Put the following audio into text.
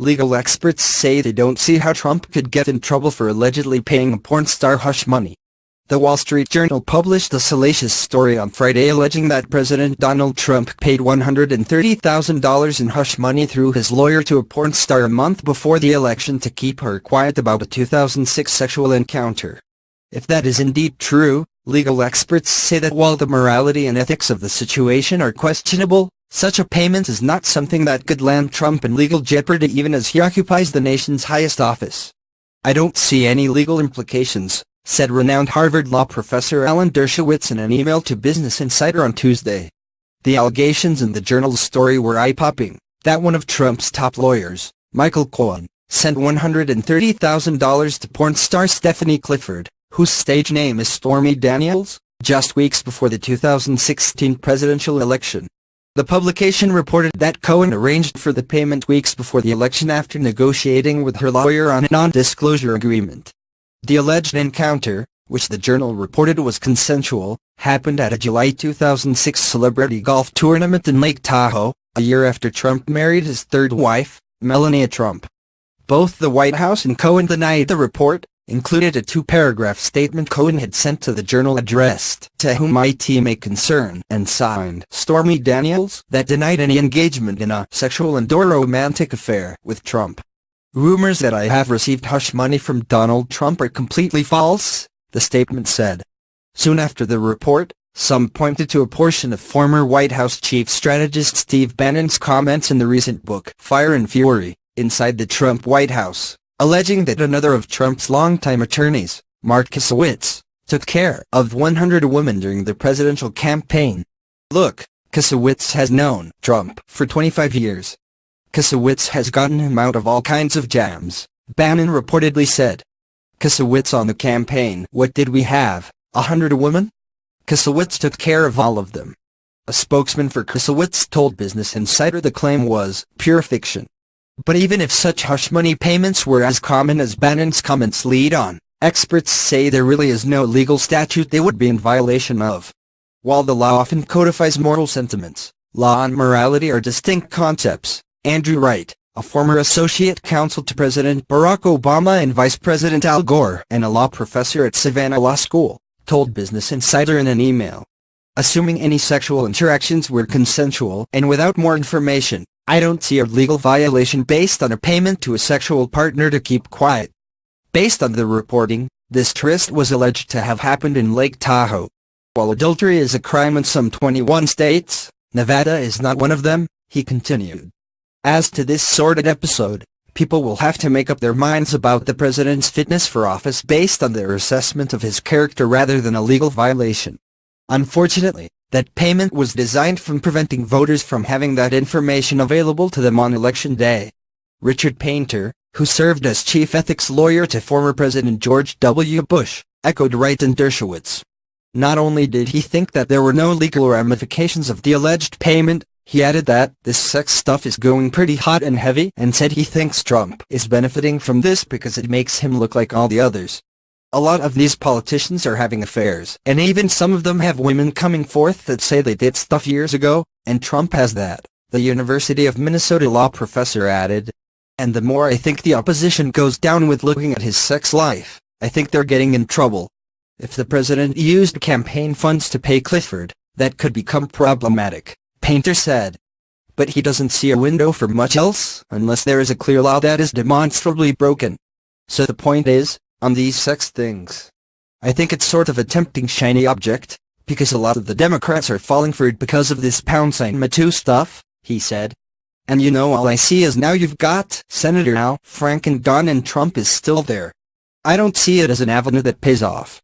Legal experts say they don't see how Trump could get in trouble for allegedly paying a porn star hush money. The Wall Street Journal published a salacious story on Friday alleging that President Donald Trump paid $130,000 in hush money through his lawyer to a porn star a month before the election to keep her quiet about a 2006 sexual encounter. If that is indeed true, legal experts say that while the morality and ethics of the situation are questionable, such a payment is not something that could land Trump in legal jeopardy even as he occupies the nation's highest office. "I don't see any legal implications," said renowned Harvard law professor Alan Dershowitz in an email to Business Insider on Tuesday. The allegations in the Journal's story were eye-popping, that one of Trump's top lawyers, Michael Cohen, sent $130,000 to porn star Stephanie Clifford, whose stage name is Stormy Daniels, just weeks before the 2016 presidential election. The publication reported that Cohen arranged for the payment weeks before the election after negotiating with her lawyer on a non-disclosure agreement. The alleged encounter, which the Journal reported was consensual, happened at a July 2006 celebrity golf tournament in Lake Tahoe, a year after Trump married his third wife, Melania Trump. Both the White House and Cohen denied the report, included a two-paragraph statement Cohen had sent to the Journal addressed to whom it may concern and signed Stormy Daniels that denied any engagement in a sexual and/or romantic affair with Trump. "Rumors that I have received hush money from Donald Trump are completely false," the statement said. Soon after the report, some pointed to a portion of former White House chief strategist Steve Bannon's comments in the recent book Fire and Fury, Inside the Trump White House, alleging that another of Trump's longtime attorneys, Mark Kasowitz, took care of 100 women during the presidential campaign. "Look, Kasowitz has known Trump for 25 years. Kasowitz has gotten him out of all kinds of jams," Bannon reportedly said. Kasowitz on the campaign. "What did we have, 100 women? Kasowitz took care of all of them." A spokesman for Kasowitz told Business Insider the claim was pure fiction. But even if such hush money payments were as common as Bannon's comments lead on, experts say there really is no legal statute they would be in violation of. While the law often codifies moral sentiments, law and morality are distinct concepts. Andrew Wright, a former associate counsel to President Barack Obama and Vice President Al Gore and a law professor at Savannah Law School, told Business Insider in an email. "Assuming any sexual interactions were consensual and without more information, I don't see a legal violation based on a payment to a sexual partner to keep quiet." Based on the reporting, this tryst was alleged to have happened in Lake Tahoe. While adultery is a crime in some 21 states, Nevada is not one of them, he continued. As to this sordid episode, people will have to make up their minds about the president's fitness for office based on their assessment of his character rather than a legal violation. Unfortunately, that payment was designed from preventing voters from having that information available to them on Election Day. Richard Painter, who served as chief ethics lawyer to former President George W. Bush, echoed Wright and Dershowitz. Not only did he think that there were no legal ramifications of the alleged payment, he added that this sex stuff is going pretty hot and heavy and said he thinks Trump is benefiting from this because it makes him look like all the others. "A lot of these politicians are having affairs, and even some of them have women coming forth that say they did stuff years ago, and Trump has that," the University of Minnesota law professor added. "And the more I think the opposition goes down with looking at his sex life, I think they're getting in trouble. If the president used campaign funds to pay Clifford, that could become problematic," Painter said. "But he doesn't see a window for much else unless there is a clear law that is demonstrably broken. So the point is, on these sex things, I think it's sort of a tempting shiny object, because a lot of the Democrats are falling for it because of this #Me Too stuff," he said. "And you know, all I see is now you've got Senator Al Franken gone and Trump is still there. I don't see it as an avenue that pays off."